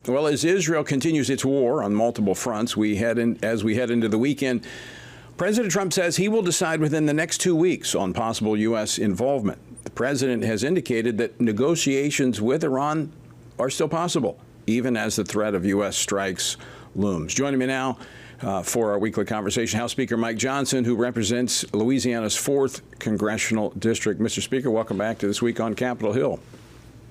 Well, as Israel continues its war on multiple fronts, as we head into the weekend, President Trump says he will decide within the next 2 weeks on possible U.S. involvement. The president has indicated that negotiations with Iran are still possible, even as the threat of U.S. strikes looms. Joining me now for our weekly conversation, House Speaker Mike Johnson, who represents Louisiana's 4th Congressional District. Mr. Speaker, welcome back to This Week on Capitol Hill.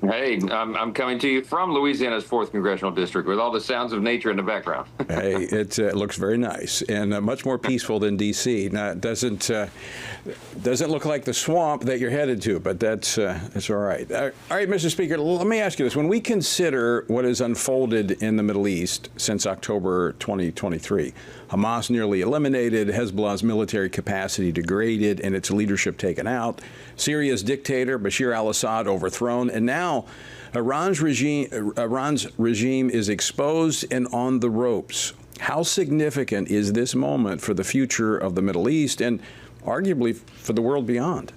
Hey, I'm coming to you from Louisiana's 4th Congressional District with all the sounds of nature in the background. Hey, it looks very nice and much more peaceful than D.C. Now, it doesn't look like the swamp that you're headed to, but that's all right. All right, Mr. Speaker, let me ask you this. When we consider what has unfolded in the Middle East since October 2023, Hamas nearly eliminated, Hezbollah's military capacity degraded, and its leadership taken out, Syria's dictator Bashar al-Assad overthrown, and now Iran's regime is exposed and on the ropes. How significant is this moment for the future of the Middle East and arguably for the world beyond?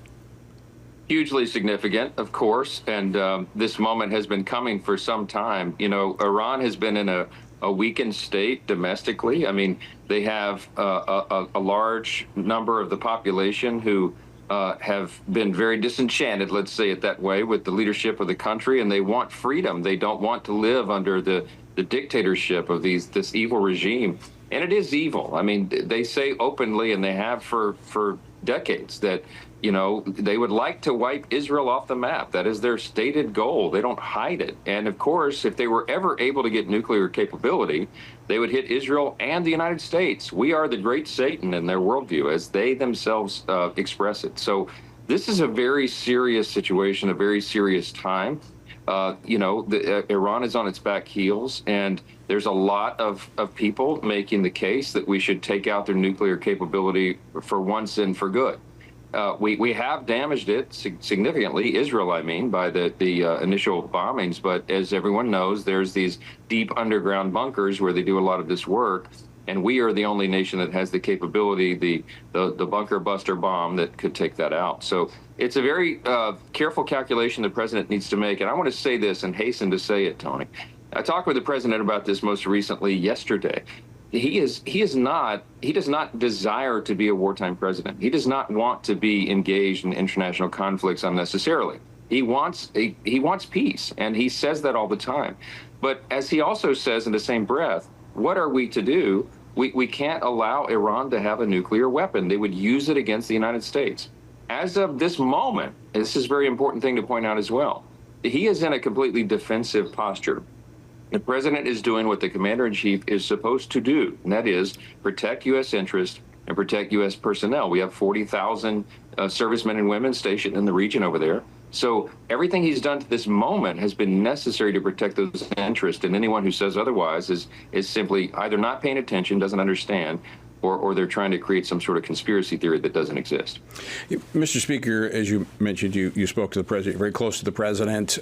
Hugely significant, of course, and this moment has been coming for some time. You know, Iran has been in a weakened state domestically. I mean, they have a large number of the population who have been very disenchanted, let's say it that way, with the leadership of the country, and they want freedom. They don't want to live under the dictatorship of this evil regime. And it is evil. I mean, they say openly, and they have for decades, that, you know, they would like to wipe Israel off the map. That is their stated goal. They don't hide it. And of course, if they were ever able to get nuclear capability, they would hit Israel and the United States. We are the great Satan in their worldview, as they themselves express it. So this is a very serious situation, a very serious time. You know, Iran is on its back heels, and there's a lot of people making the case that we should take out their nuclear capability for once and for good. We have damaged it significantly, Israel, I mean, by the initial bombings. But as everyone knows, there's these deep underground bunkers where they do a lot of this work. And we are the only nation that has the capability, the bunker buster bomb that could take that out. So it's a very careful calculation the president needs to make. And I want to say this and hasten to say it, Tony. I talked with the president about this most recently yesterday. He does not desire to be a wartime president. He does not want to be engaged in international conflicts unnecessarily. He wants peace, and he says that all the time. But as he also says in the same breath, what are we to do? We can't allow Iran to have a nuclear weapon. They would use it against the United States. As of this moment, and this is a very important thing to point out as well, he is in a completely defensive posture. The president is doing what the commander-in-chief is supposed to do, and that is protect U.S. interests and protect U.S. personnel. We have 40,000 servicemen and women stationed in the region over there. So everything he's done to this moment has been necessary to protect those interests, and anyone who says otherwise is simply either not paying attention, doesn't understand, or they're trying to create some sort of conspiracy theory that doesn't exist. Mr. Speaker, as you mentioned, you spoke to the president, very close to the president.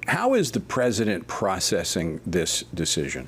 How is the president processing this decision?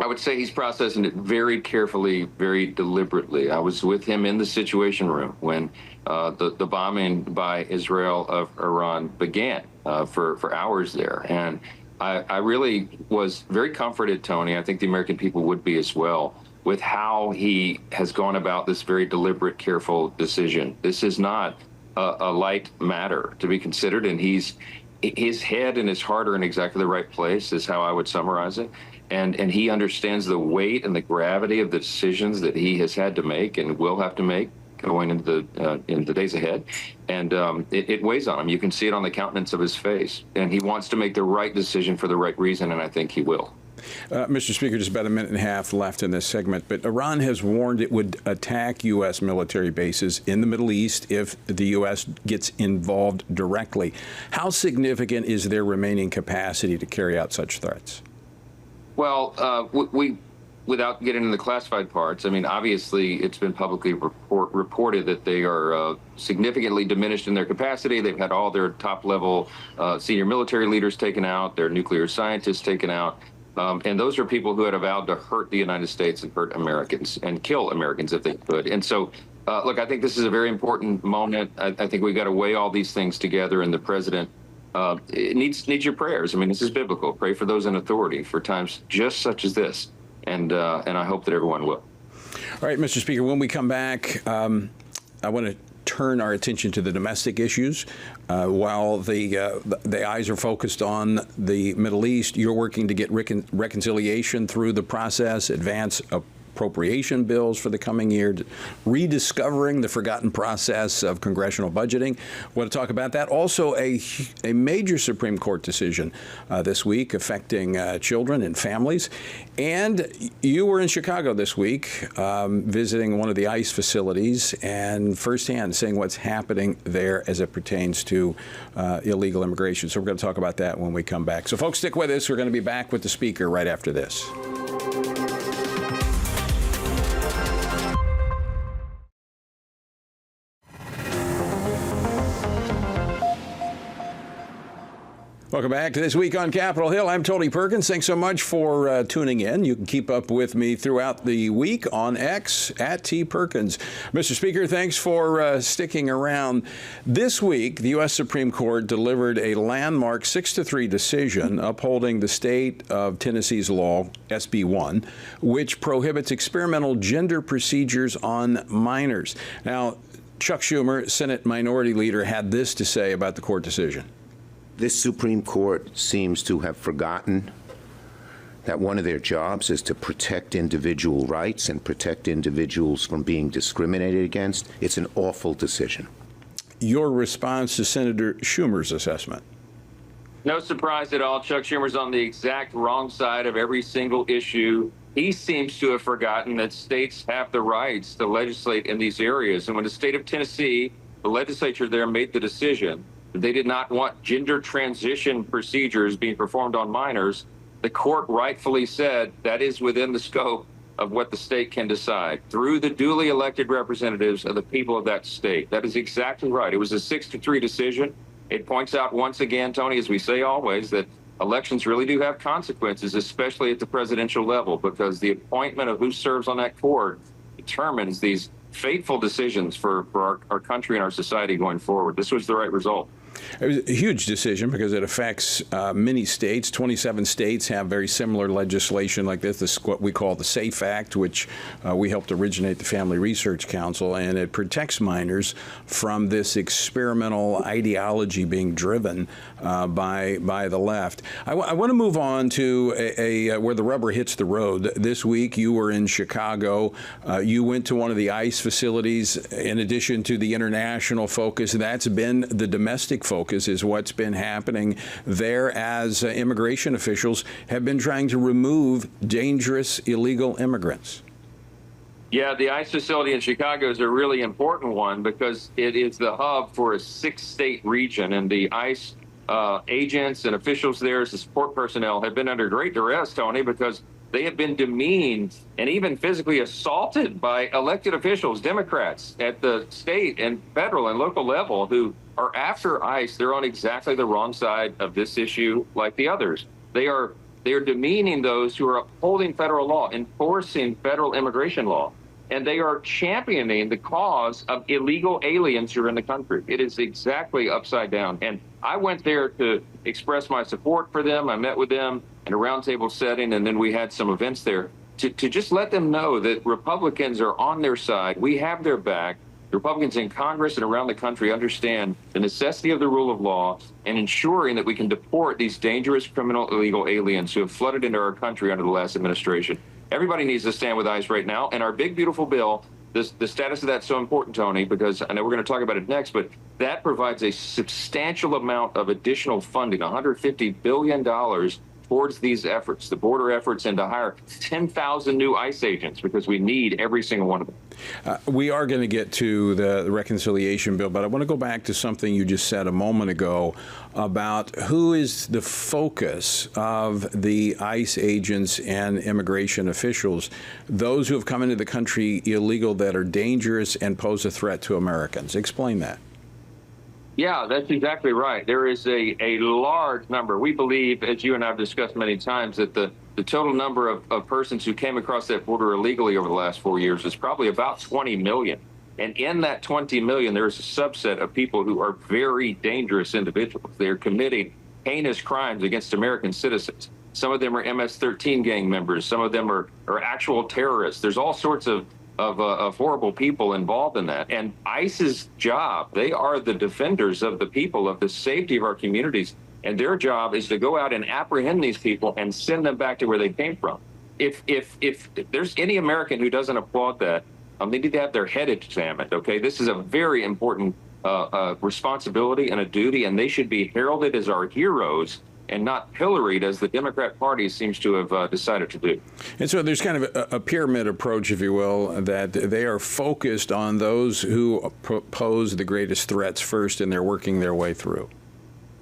I would say he's processing it very carefully, very deliberately. I was with him in the Situation Room when the bombing by Israel of Iran began for hours there. And I really was very comforted, Tony. I think the American people would be as well, with how he has gone about this very deliberate, careful decision. This is not a light matter to be considered, and his head and his heart are in exactly the right place, is how I would summarize it. And he understands the weight and the gravity of the decisions that he has had to make and will have to make going into the days ahead. And it weighs on him. You can see it on the countenance of his face. And he wants to make the right decision for the right reason, and I think he will. Mr. Speaker, just about a minute and a half left in this segment, but Iran has warned it would attack U.S. military bases in the Middle East if the U.S. gets involved directly. How significant is their remaining capacity to carry out such threats? Well, without getting into the classified parts, I mean, obviously, it's been publicly reported that they are significantly diminished in their capacity. They've had all their top-level senior military leaders taken out, their nuclear scientists taken out. And those are people who had vowed to hurt the United States and hurt Americans and kill Americans if they could. And so, look, I think this is a very important moment. I think we've got to weigh all these things together, and the president it needs your prayers. I mean, this is biblical. Pray for those in authority for times just such as this, and I hope that everyone will. All right, Mr. Speaker, when we come back, I want to turn our attention to the domestic issues. While the eyes are focused on the Middle East, you're working to get reconciliation through the process, advance appropriation bills for the coming year, rediscovering the forgotten process of congressional budgeting. I want to talk about that. Also, a major Supreme Court decision this week affecting children and families. And you were in Chicago this week visiting one of the ICE facilities and firsthand seeing what's happening there as it pertains to illegal immigration. So we're going to talk about that when we come back. So folks, stick with us. We're going to be back with the speaker right after this. Welcome back to This Week on Capitol Hill. I'm Tony Perkins. Thanks so much for tuning in. You can keep up with me throughout the week on X at T Perkins. Mr. Speaker, thanks for sticking around. This week, the U.S. Supreme Court delivered a landmark 6-3 decision upholding the state of Tennessee's law, SB 1, which prohibits experimental gender procedures on minors. Now, Chuck Schumer, Senate Minority Leader, had this to say about the court decision. This Supreme Court seems to have forgotten that one of their jobs is to protect individual rights and protect individuals from being discriminated against. It's an awful decision. Your response to Senator Schumer's assessment? No surprise at all. Chuck Schumer's on the exact wrong side of every single issue. He seems to have forgotten that states have the rights to legislate in these areas. And when the state of Tennessee, the legislature there made the decision that they did not want gender transition procedures being performed on minors, the court rightfully said that is within the scope of what the state can decide through the duly elected representatives of the people of that state. That is exactly right. It was a 6-3 decision. It points out once again, Tony, as we say always, that elections really do have consequences, especially at the presidential level, because the appointment of who serves on that court determines these fateful decisions for our country and our society going forward. This was the right result. It was a huge decision because it affects many states. 27 states have very similar legislation like this. This is what we call the SAFE Act, which we helped originate the Family Research Council, and it protects minors from this experimental ideology being driven by the left. I want to move on to where the rubber hits the road. This week, you were in Chicago. You went to one of the ICE facilities. In addition to the international focus, that's been the domestic focus, is what's been happening there as immigration officials have been trying to remove dangerous illegal immigrants. Yeah, the ICE facility in Chicago is a really important one because it is the hub for a 6-state region, and the ICE agents and officials there, as the support personnel, have been under great duress, Tony, because they have been demeaned and even physically assaulted by elected officials, Democrats at the state and federal and local level who are after ICE. They're on exactly the wrong side of this issue like the others. They are demeaning those who are upholding federal law, enforcing federal immigration law, and they are championing the cause of illegal aliens who are in the country. It is exactly upside down. And I went there to express my support for them. I met with them in a roundtable setting, and then we had some events there to just let them know that Republicans are on their side. We have their back. The Republicans in Congress and around the country understand the necessity of the rule of law and ensuring that we can deport these dangerous criminal illegal aliens who have flooded into our country under the last administration. Everybody needs to stand with ICE right now. And our big, beautiful bill, the status of that's so important, Tony, because I know we're going to talk about it next, but that provides a substantial amount of additional funding, $150 billion towards these efforts, the border efforts, and to hire 10,000 new ICE agents because we need every single one of them. We are going to get to the reconciliation bill, but I want to go back to something you just said a moment ago about who is the focus of the ICE agents and immigration officials, those who have come into the country illegal that are dangerous and pose a threat to Americans. Explain that. Yeah, that's exactly right. There is a large number. We believe, as you and I have discussed many times, that the total number of persons who came across that border illegally over the last 4 years is probably about 20 million. And in that 20 million, there's a subset of people who are very dangerous individuals. They're committing heinous crimes against American citizens. Some of them are MS-13 gang members. Some of them are actual terrorists. There's all sorts of horrible people involved in that. And ICE's job, they are the defenders of the people, of the safety of our communities. And their job is to go out and apprehend these people and send them back to where they came from. If there's any American who doesn't applaud that, they need to have their head examined, okay? This is a very important responsibility and a duty, and they should be heralded as our heroes and not pilloried as the Democrat Party seems to have decided to do. And so there's kind of a pyramid approach, if you will, that they are focused on those who pose the greatest threats first, and they're working their way through.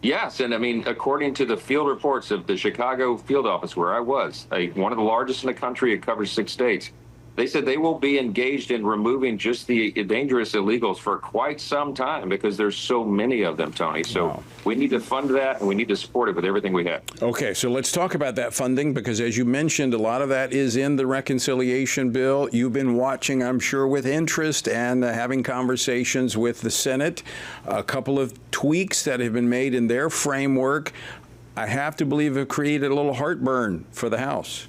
Yes, and I mean, according to the field reports of the Chicago field office where I was, one of the largest in the country, it covers 6 states, they said they will be engaged in removing just the dangerous illegals for quite some time because there's so many of them, Tony. So wow. We need to fund that, and we need to support it with everything we have. Okay, so let's talk about that funding, because as you mentioned, a lot of that is in the reconciliation bill. You've been watching, I'm sure, with interest and having conversations with the Senate. A couple of tweaks that have been made in their framework, I have to believe, have created a little heartburn for the House.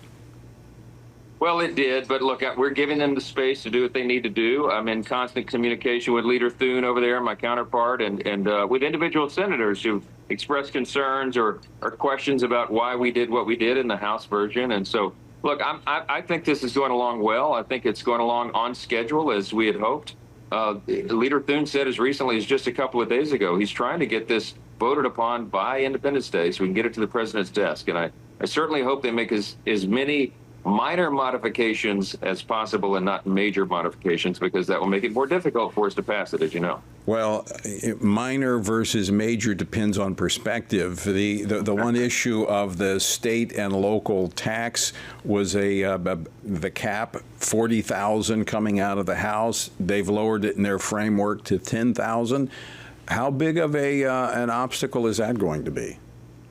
Well, it did, but look, we're giving them the space to do what they need to do. I'm in constant communication with Leader Thune over there, my counterpart, and with individual senators who expressed concerns or questions about why we did what we did in the House version. And so, look, I think this is going along well. I think it's going along on schedule as we had hoped. Leader Thune said as recently as just a couple of days ago, he's trying to get this voted upon by Independence Day so we can get it to the president's desk. And I certainly hope they make as many minor modifications as possible and not major modifications, because that will make it more difficult for us to pass it, as you know. Well, minor versus major depends on perspective. The one issue of the state and local tax was the cap, 40,000 coming out of the House. They've lowered it in their framework to 10,000. How big of an obstacle is that going to be?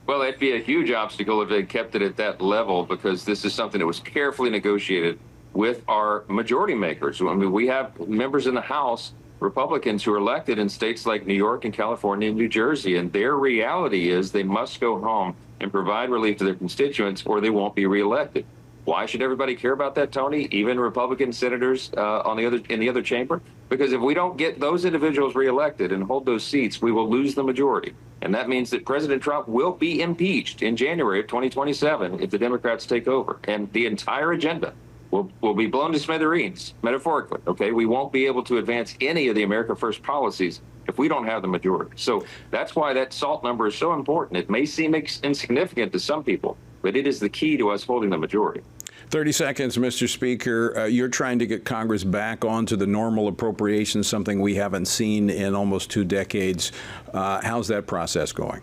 Well, it'd be a huge obstacle if they kept it at that level, because this is something that was carefully negotiated with our majority makers. I mean, we have members in the House, Republicans, who are elected in states like New York and California and New Jersey, and their reality is they must go home and provide relief to their constituents or they won't be reelected. Why should everybody care about that, Tony? Even Republican senators in the other chamber? Because if we don't get those individuals reelected and hold those seats, we will lose the majority. And that means that President Trump will be impeached in January of 2027 if the Democrats take over. And the entire agenda will be blown to smithereens, metaphorically. Okay, we won't be able to advance any of the America First policies if we don't have the majority. So that's why that SALT number is so important. It may seem insignificant to some people, but it is the key to us holding the majority. 30 seconds, Mr. Speaker. You're trying to get Congress back onto the normal appropriations, something we haven't seen in almost 2 decades. How's that process going?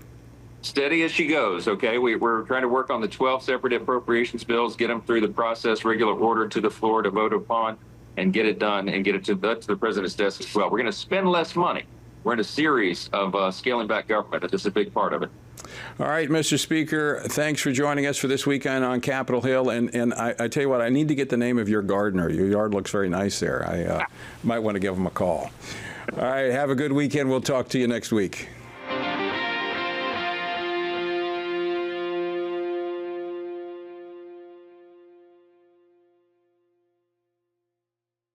Steady as she goes, okay? We're trying to work on the 12 separate appropriations bills, get them through the process, regular order to the floor to vote upon, and get it done and get it to the president's desk as well. We're going to spend less money. We're in a series of scaling back government, and this is a big part of it. All right, Mr. Speaker, thanks for joining us for this weekend on Capitol Hill. And I tell you what, I need to get the name of your gardener. Your yard looks very nice there. I might want to give him a call. All right, have a good weekend. We'll talk to you next week.